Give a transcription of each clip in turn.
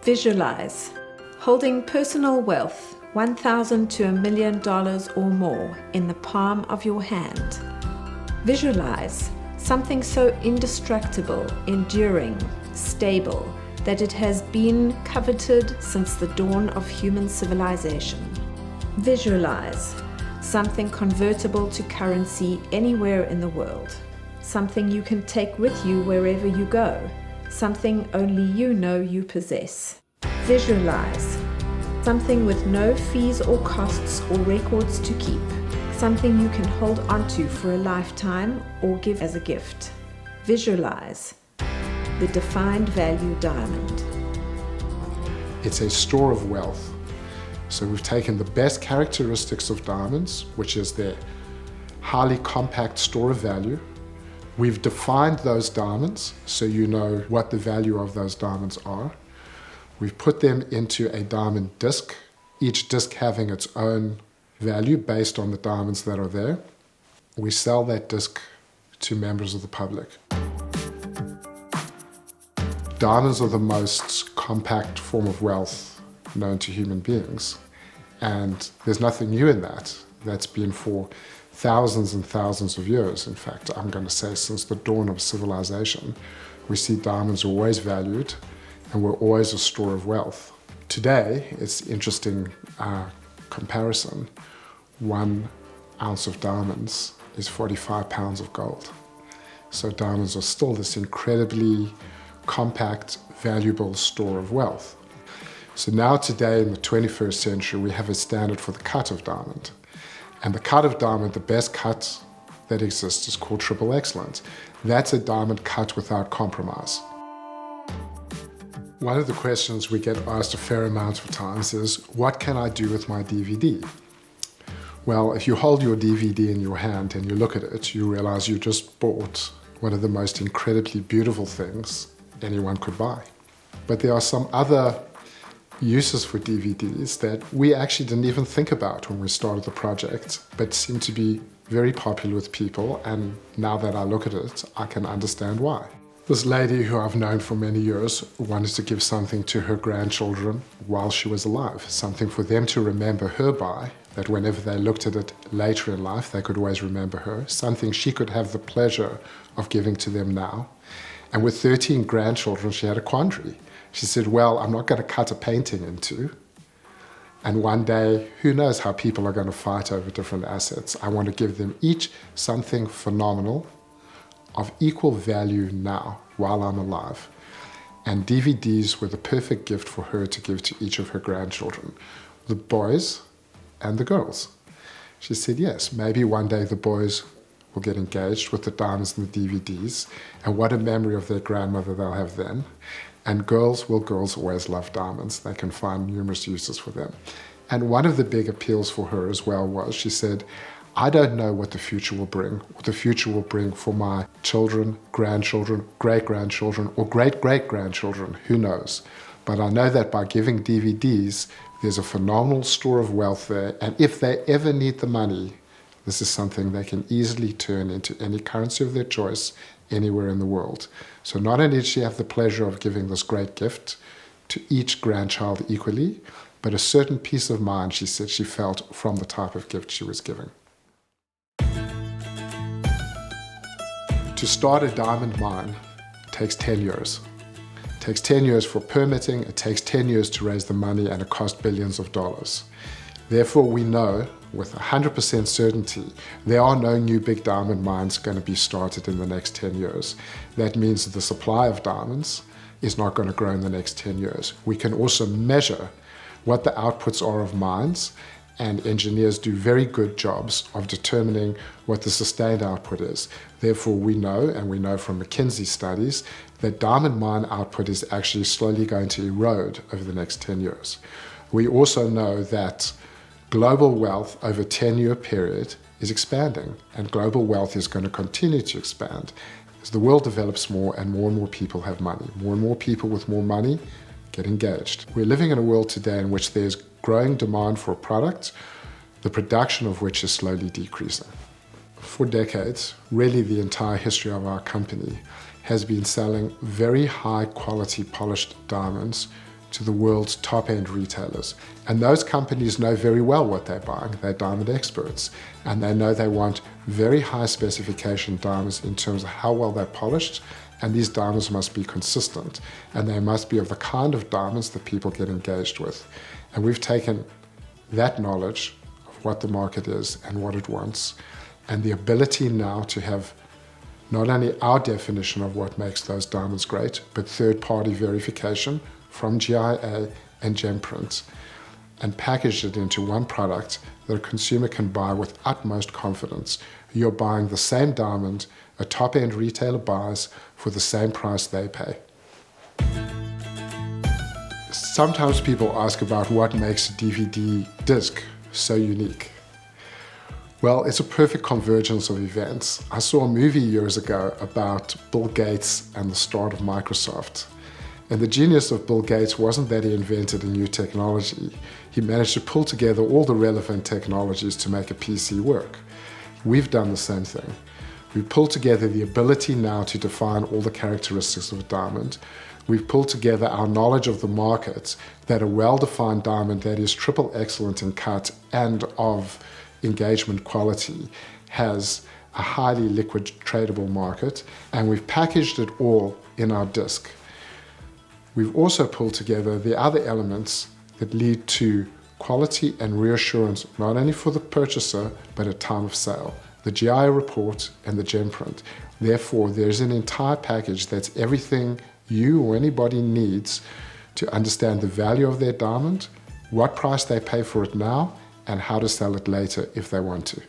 Visualize. Holding personal wealth, $1,000 to $1 million or more, in the palm of your hand. Visualize something so indestructible, enduring, stable, that it has been coveted since the dawn of human civilization. Visualize something convertible to currency anywhere in the world. Something you can take with you wherever you go. Something only you know you possess. Visualize something with no fees or costs or records to keep. Something you can hold onto for a lifetime or give as a gift. Visualize the defined value diamond. It's a store of wealth. So we've taken the best characteristics of diamonds, which is their highly compact store of value. We've defined those diamonds so you know what the value of those diamonds are. We've put them into a diamond disc, each disc having its own value based on the diamonds that are there. We sell that disc to members of the public. Diamonds are the most compact form of wealth known to human beings. And there's nothing new in that. That's been for thousands and thousands of years. In fact, I'm going to say since the dawn of civilization, we see diamonds always valued and were always a store of wealth. Today, it's interesting comparison. 1 ounce of diamonds is 45 pounds of gold. So diamonds are still this incredibly compact, valuable store of wealth. So now today in the 21st century, we have a standard for the cut of diamond. And the cut of diamond, the best cut that exists, is called triple excellent. That's a diamond cut without compromise. One of the questions we get asked a fair amount of times is, what can I do with my DVD? Well, if you hold your DVD in your hand and you look at it, you realize you just bought one of the most incredibly beautiful things anyone could buy. But there are some other uses for DVDs that we actually didn't even think about when we started the project, but seem to be very popular with people, and now that I look at it, I can understand why. This lady who I've known for many years wanted to give something to her grandchildren while she was alive, something for them to remember her by, that whenever they looked at it later in life, they could always remember her, something she could have the pleasure of giving to them now. And with 13 grandchildren, she had a quandary. She said, well, I'm not going to cut a painting in two. And one day, who knows how people are going to fight over different assets. I want to give them each something phenomenal of equal value now, while I'm alive. And DVDs were the perfect gift for her to give to each of her grandchildren, the boys and the girls. She said, yes, maybe one day the boys will get engaged with the diamonds and the DVDs, and what a memory of their grandmother they'll have then. And girls always love diamonds. They can find numerous uses for them. And one of the big appeals for her as well was, she said, I don't know what the future will bring, for my children, grandchildren, great-grandchildren, or great-great-grandchildren, who knows. But I know that by giving DVDs, there's a phenomenal store of wealth there, and if they ever need the money, this is something they can easily turn into any currency of their choice anywhere in the world. So not only did she have the pleasure of giving this great gift to each grandchild equally, but a certain peace of mind, she said, she felt from the type of gift she was giving. To start a diamond mine takes 10 years. It takes 10 years for permitting, it takes 10 years to raise the money, and it costs billions of dollars. Therefore, we know with 100% certainty there are no new big diamond mines going to be started in the next 10 years. That means that the supply of diamonds is not going to grow in the next 10 years. We can also measure what the outputs are of mines, and engineers do very good jobs of determining what the sustained output is. Therefore, we know, and we know from McKinsey studies, that diamond mine output is actually slowly going to erode over the next 10 years. We also know that global wealth over a 10-year period is expanding, and global wealth is going to continue to expand. As the world develops more and more people have money, more and more people with more money get engaged. We're living in a world today in which there's growing demand for a product, the production of which is slowly decreasing. For decades, really the entire history of our company has been selling very high quality polished diamonds to the world's top-end retailers. And those companies know very well what they're buying. They're diamond experts. And they know they want very high specification diamonds in terms of how well they're polished. And these diamonds must be consistent. And they must be of the kind of diamonds that people get engaged with. And we've taken that knowledge of what the market is and what it wants, and the ability now to have not only our definition of what makes those diamonds great, but third-party verification from GIA and Gemprint, and packaged it into one product that a consumer can buy with utmost confidence. You're buying the same diamond a top-end retailer buys for the same price they pay. Sometimes people ask about what makes a DVD disc so unique. Well, it's a perfect convergence of events. I saw a movie years ago about Bill Gates and the start of Microsoft. And the genius of Bill Gates wasn't that he invented a new technology. He managed to pull together all the relevant technologies to make a PC work. We've done the same thing. We've pulled together the ability now to define all the characteristics of a diamond. We've pulled together our knowledge of the market, that a well-defined diamond that is triple excellent in cut and of engagement quality has a highly liquid tradable market, and we've packaged it all in our disc. We've also pulled together the other elements that lead to quality and reassurance, not only for the purchaser, but at time of sale. The GIA report and the Gemprint. Therefore, there's an entire package that's everything you or anybody needs to understand the value of their diamond, what price they pay for it now, and how to sell it later if they want to.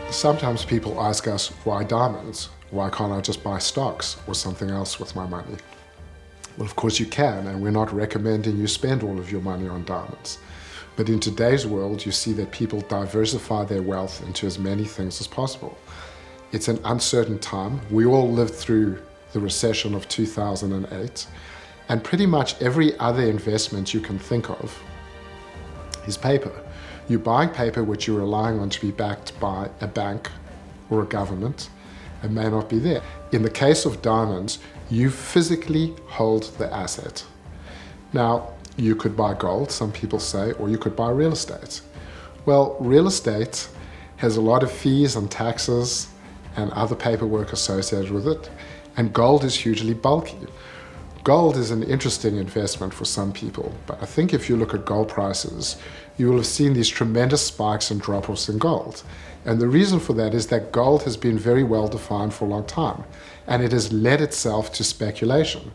Sometimes people ask us, why diamonds? Why can't I just buy stocks or something else with my money? Well, of course you can, and we're not recommending you spend all of your money on diamonds. But in today's world, you see that people diversify their wealth into as many things as possible. It's an uncertain time. We all lived through the recession of 2008, and pretty much every other investment you can think of is paper. You're buying paper which you're relying on to be backed by a bank or a government, and may not be there. In the case of diamonds, you physically hold the asset. Now, you could buy gold, some people say, or you could buy real estate. Well, real estate has a lot of fees and taxes and other paperwork associated with it, and gold is hugely bulky. Gold is an interesting investment for some people, but I think if you look at gold prices, you will have seen these tremendous spikes and drop-offs in gold. And the reason for that is that gold has been very well defined for a long time, and it has led itself to speculation.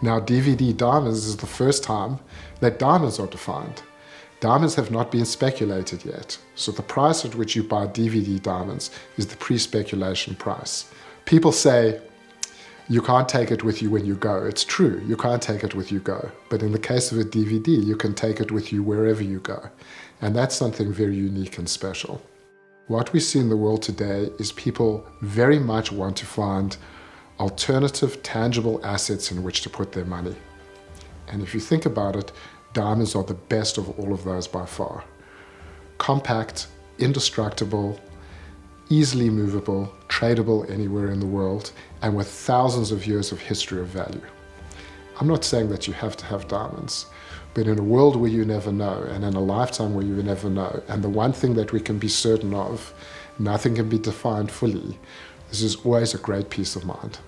Now, DVD diamonds is the first time that diamonds are defined. Diamonds have not been speculated yet, so the price at which you buy DVD diamonds is the pre-speculation price. People say, you can't take it with you when you go. It's true, you can't take it with you go. But in the case of a DVD, you can take it with you wherever you go. And that's something very unique and special. What we see in the world today is people very much want to find alternative, tangible assets in which to put their money. And if you think about it, diamonds are the best of all of those by far. Compact, indestructible, easily movable, tradable anywhere in the world, and with thousands of years of history of value. I'm not saying that you have to have diamonds, but in a world where you never know, and in a lifetime where you never know, and the one thing that we can be certain of, nothing can be defined fully, this is always a great peace of mind.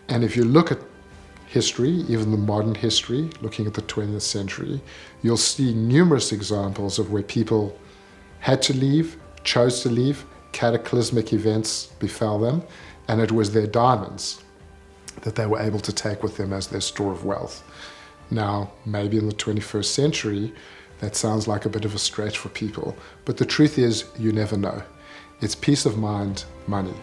And if you look at history, even the modern history, looking at the 20th century, you'll see numerous examples of where people had to leave, chose to leave, cataclysmic events befell them, and it was their diamonds that they were able to take with them as their store of wealth. Now, maybe in the 21st century, that sounds like a bit of a stretch for people, but the truth is, you never know. It's peace of mind, money.